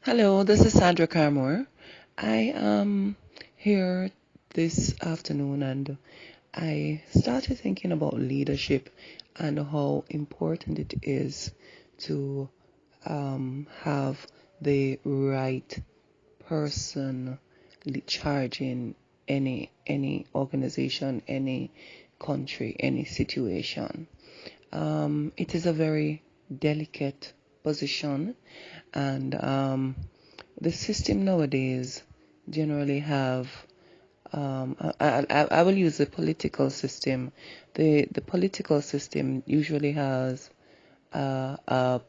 Hello, this is Sandra Carr-Moore. I am here this afternoon and I started thinking about leadership and how important it is to have the right person charging any organization, any country, any situation. It is a very delicate position, and the system nowadays generally have. I will use the political system. The political system usually has a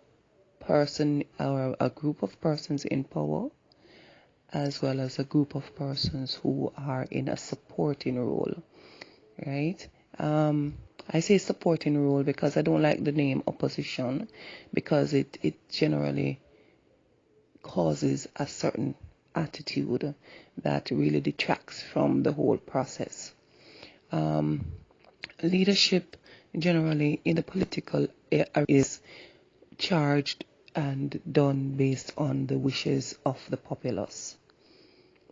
person or a group of persons in power, as well as a group of persons who are in a supporting role, right? Um, I say supporting role because I don't like the name opposition, because it generally causes a certain attitude that really detracts from the whole process. Um, Leadership generally in the political area is charged and done based on the wishes of the populace.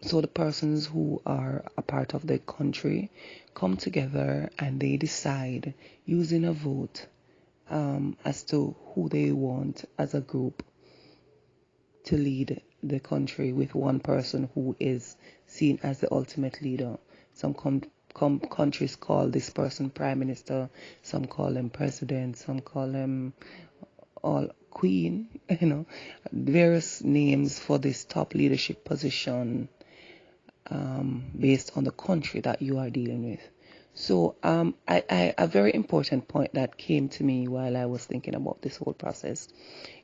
So the persons who are a part of the country come together and they decide using a vote as to who they want as a group to lead the country, with one person who is seen as the ultimate leader. Some countries call this person prime minister, some call him president, some call him all queen, various names for this top leadership position based on the country that you are dealing with. So a very important point that came to me while I was thinking about this whole process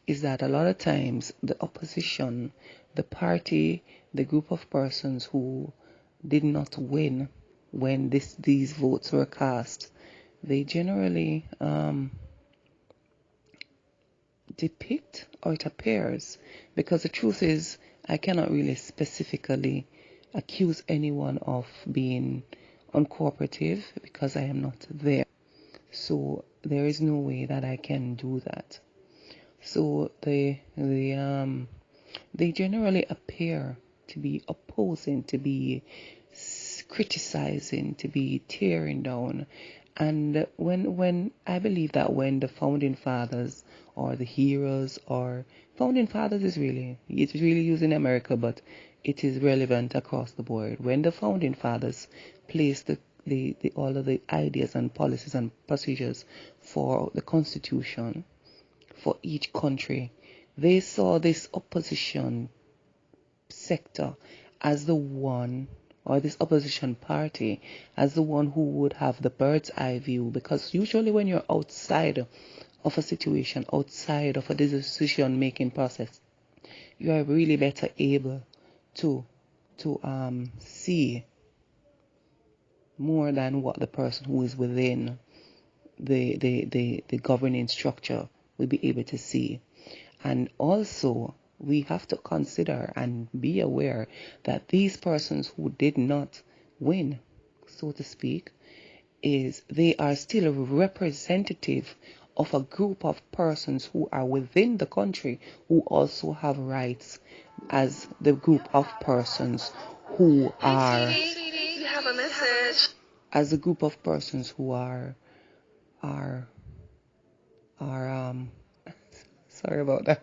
is that a lot of times the opposition, the party, the group of persons who did not win when these votes were cast, they generally depict, or it appears, because the truth is I cannot really specifically accuse anyone of being uncooperative because I am not there. So there is no way that I can do that. So they generally appear to be opposing, to be criticizing, to be tearing down. And when I believe that when the founding fathers or the heroes, or founding fathers is really, it's really used in America, but it is relevant across the board. When the founding fathers placed the all of the ideas and policies and procedures for the Constitution for each country, they saw this opposition sector as the one, or this opposition party as the one who would have the bird's eye view, because usually when you're outside of a situation, outside of a decision making process, you are really better able to see more than what the person who is within the governing structure will be able to see. And also, we have to consider and be aware that these persons who did not win, so to speak, they are still representative of a group of persons who are within the country, who also have rights as the group of persons who are, You have a message. as a group of persons who are are sorry about that.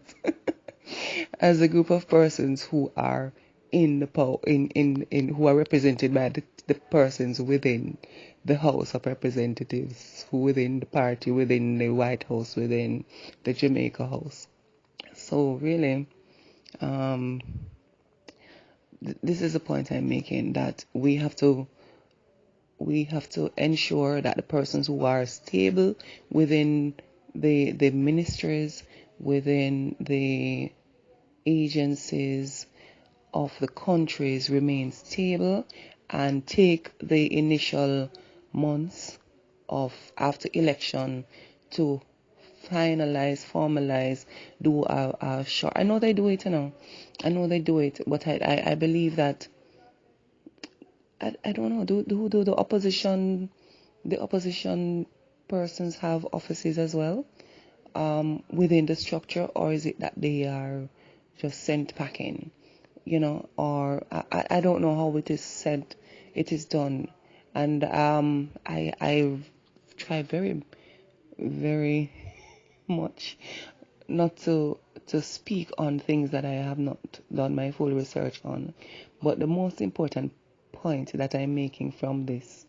As a group of persons who are in the in who are represented by the persons within the House of Representatives, who within the party, within the White House, within the Jamaica House. So really, um, this is the point I'm making, that we have to ensure that the persons who are stable within the ministries, within the agencies of the countries remain stable, and take the initial months of after election to formalize, do a short. I know they do it, I know they do it, but I believe that I don't know. Do the opposition persons have offices as well within the structure, or is it that they are just sent packing, or I don't know how it is said, it is done. And I try very, very much not to speak on things that I have not done my full research on. But the most important point that I'm making from this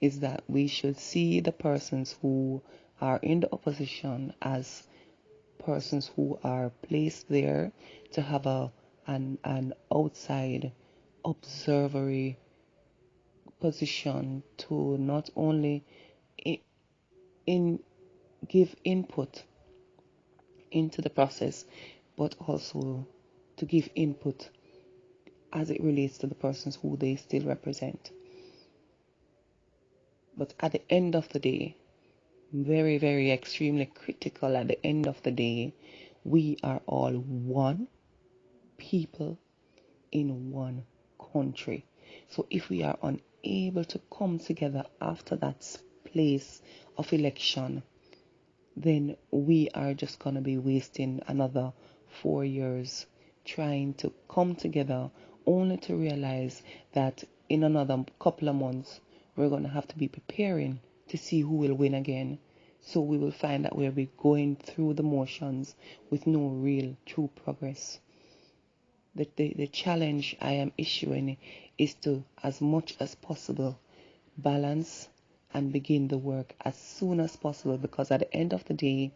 is that we should see the persons who are in the opposition as persons who are placed there to have an outside observatory position to not only in give input into the process, but also to give input as it relates to the persons who they still represent. But at the end of the day, very, very extremely critical, at the end of the day, we are all one people in one country. So if we are unable to come together after that place of election, then we are just going to be wasting another 4 years trying to come together, only to realize that in another couple of months we're going to have to be preparing to see who will win again. So we will find that we'll be going through the motions with no real true progress. The challenge I am issuing is to, as much as possible, balance and begin the work as soon as possible, because at the end of the day,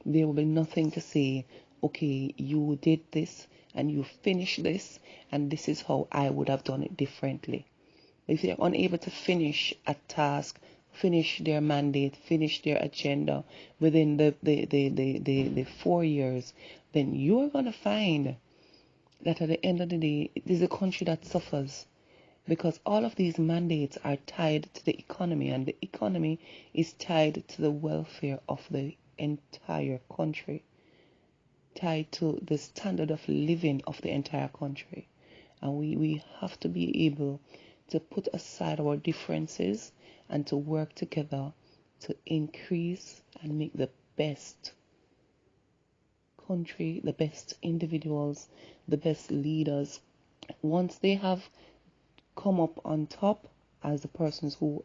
there will be nothing to say, okay, you did this and you finished this, and this is how I would have done it differently. If they're unable to finish a task, finish their mandate, finish their agenda within the 4 years, then you're going to find that at the end of the day, it is a country that suffers, because all of these mandates are tied to the economy, and the economy is tied to the welfare of the entire country, tied to the standard of living of the entire country. And we have to be able to put aside our differences and to work together to increase and make the best country, the best individuals, the best leaders. Once they have come up on top as the persons who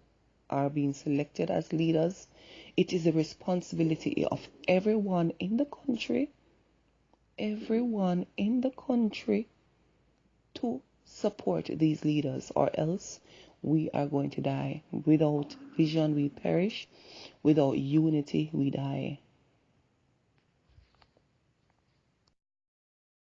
are being selected as leaders, it is the responsibility of everyone in the country to support these leaders, or else we are going to die. Without vision we perish, without unity we die.